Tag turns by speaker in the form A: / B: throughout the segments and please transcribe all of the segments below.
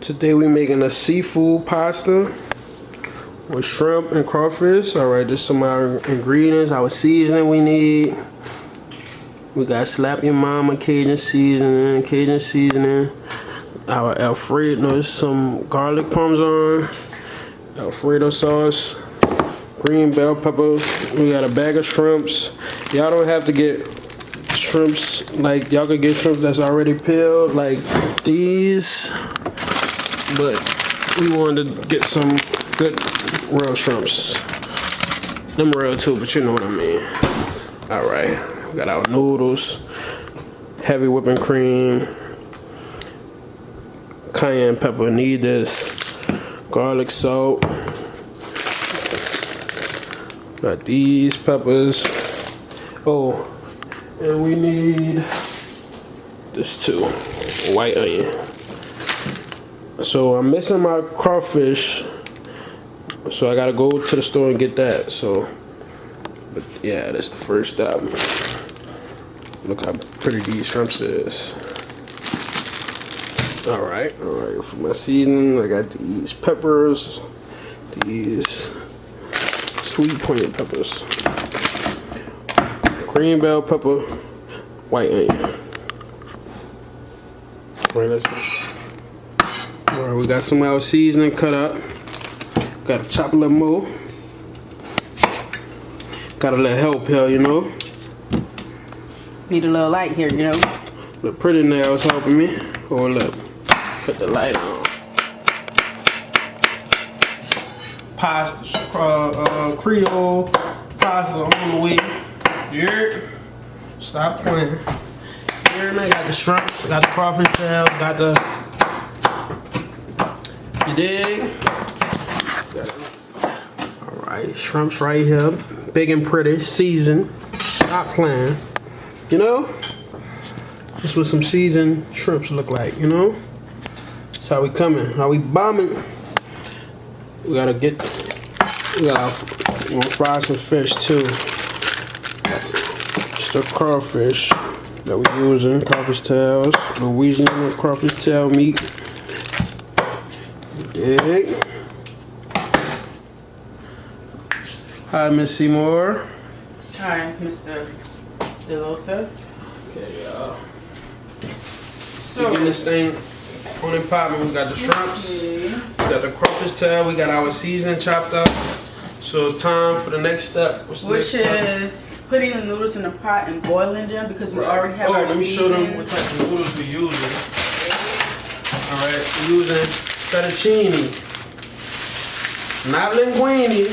A: Today we making a seafood pasta with shrimp and crawfish. Alright, this is some of our ingredients, our seasoning we need. We got Slap Your Mama Cajun seasoning, our Alfredo, no, this is some garlic parmesan, Alfredo sauce, green bell peppers. We got a bag of shrimps. Y'all don't have to get shrimps, like y'all could get shrimps that's already peeled like these, but we wanted to get some good real shrimps. Them real too, but you know what I mean. Alright, we got our noodles, heavy whipping cream, cayenne pepper, need this, garlic salt, got these peppers. Oh, and we need this too, white onion. So I'm missing my crawfish, so I gotta go to the store and get that. So, but yeah, that's the first step. Look how pretty these shrimps is. All right, for my seasoning, I got these peppers, these sweet pointed peppers, green bell pepper, white onion. All right, let's go. All right, we got some of our seasoning cut up. Got to chop a little more. Got a little help here, you know.
B: Need a little light here, you know.
A: The pretty nails helping me. Oh, look. Put the light on. Pasta, Creole pasta on the way. Yeah. Stop playing. Here, I got the shrimps, got the crawfish tails, got the. You dig? Alright, shrimps right here. Big and pretty, seasoned. Stop playing. You know? This is what some seasoned shrimps look like, you know? That's how we coming, how we bombing. We gotta fry some fish too. Just the crawfish that we're using, crawfish tails, Louisiana crawfish tail meat. Dig. Hi, Miss Seymour.
B: Hi, Mr. Delosa.
A: Okay, y'all. So getting this thing on and popping. We got the shrimps, we got the crawfish tail, we got our seasoning chopped up. So it's time for the next step.
B: Which is putting the noodles in the pot and boiling them because we already have our
A: let me show
B: seasoning.
A: them what type of noodles we're using. Alright, we're using fettuccine. Not linguine.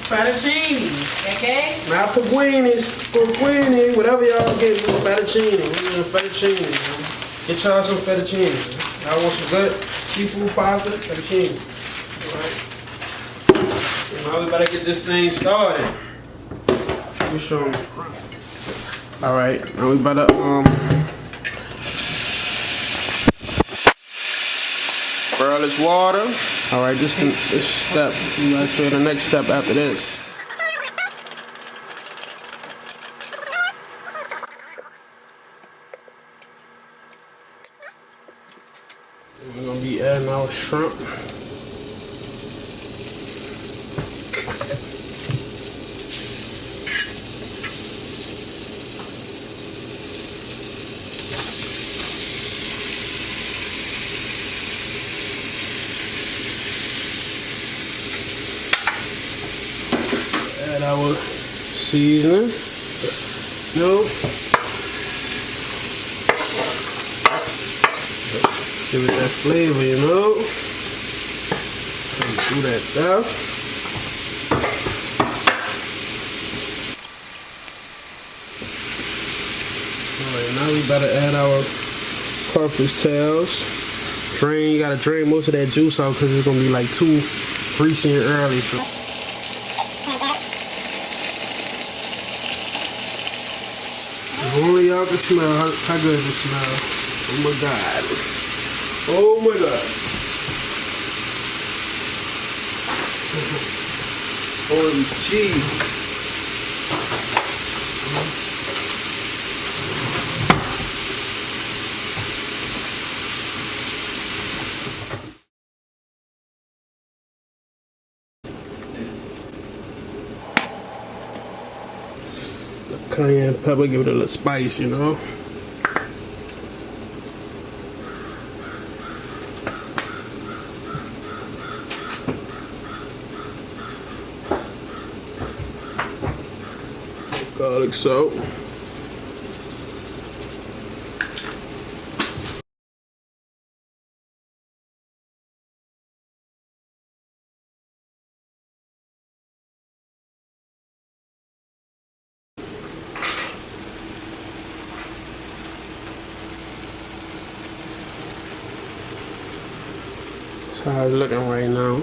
B: Fettuccine, okay?
A: Not linguine, whatever y'all get, fettuccine. We're using fettuccine. Get y'all some fettuccine. Y'all want some good seafood pasta? Fettuccine. Alright. So now we better get this thing started. Let me show them. Alright, now we better boil this water. Alright, this step. I'm gonna show you the next step after this. We're gonna be adding our shrimp. Add our seasoning. No. Give it that flavor, you know. Do that stuff. Alright, now we about to add our crawfish tails. Drain, you gotta drain most of that juice out because it's gonna be like too greasy and early. So. Only y'all can smell how good it smells. Oh my God. Oh my God. OMG. Cayenne pepper, give it a little spice, you know. Garlic salt. That's how it's looking right now.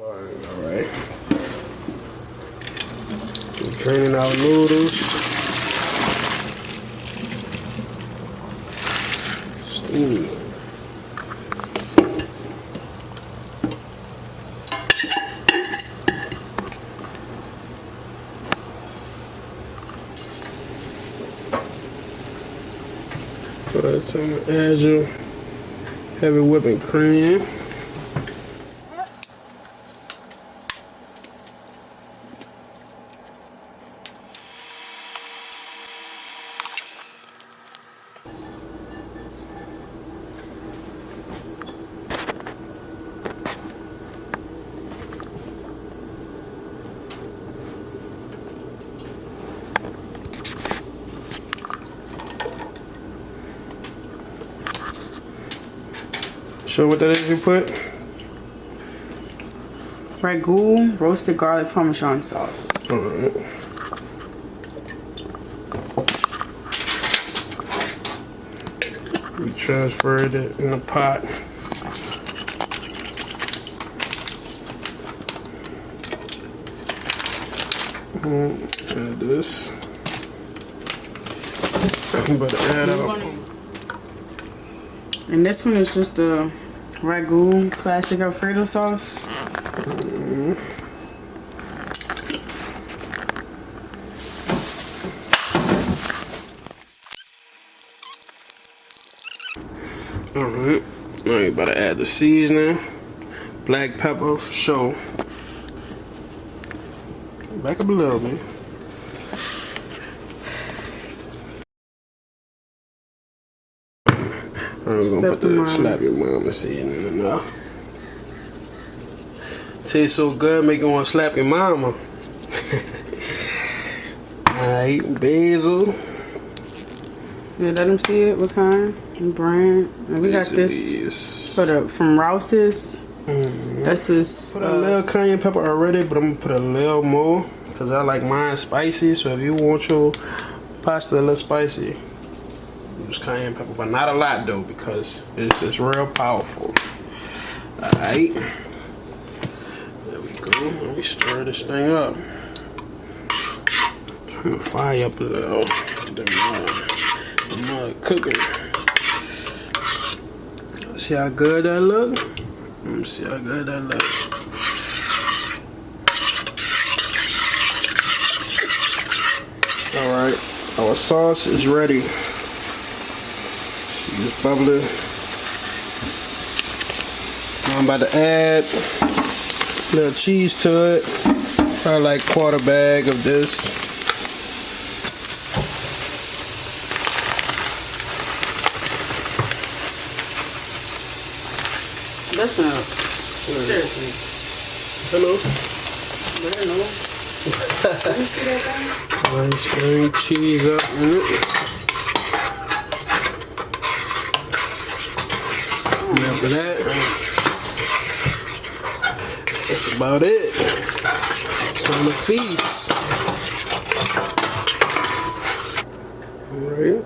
A: Alright. Draining out noodles. Steamy. Put some Azure heavy whipping cream. Show what that is you put?
B: Ragu roasted garlic parmesan sauce.
A: Alright. We transferred it in the pot. Add this. But add up.
B: And this one is just the Ragu classic Alfredo sauce.
A: Alright. Now you better add the seasoning. Black pepper for sure. Back up a little bit. I'm gonna put the slap your mama seasoning in there. Tastes so good, make you want to slap your mama. Alright, basil.
B: Yeah, let them see it. What kind? Brand. And we got this from Rouse's. That's this.
A: Put a little cayenne pepper already, but I'm gonna put a little more because I like mine spicy. So if you want your pasta a little spicy, use cayenne pepper, but not a lot though because it's just real powerful. Alright, there we go. Let me stir this thing up. Turn the fire up a little. Get the mud cooking. See how good that look? Let me see how good that look. Alright, our sauce is ready. It's bubbling. Now I'm about to add a little cheese to it. Probably like quarter bag of this.
B: Listen up. Seriously.
A: Hello.
B: Hello. Let me see that thing.
A: Nice green cheese up in it. And after that, that's about it. It's on the feast. Alright.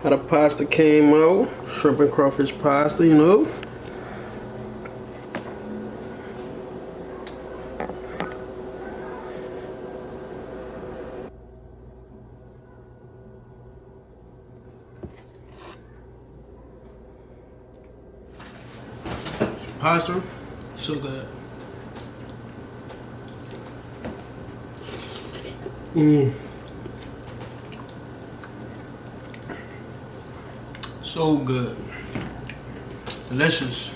A: How the pasta came out. Shrimp and crawfish pasta, you know. Pasta, so good. So good. Delicious.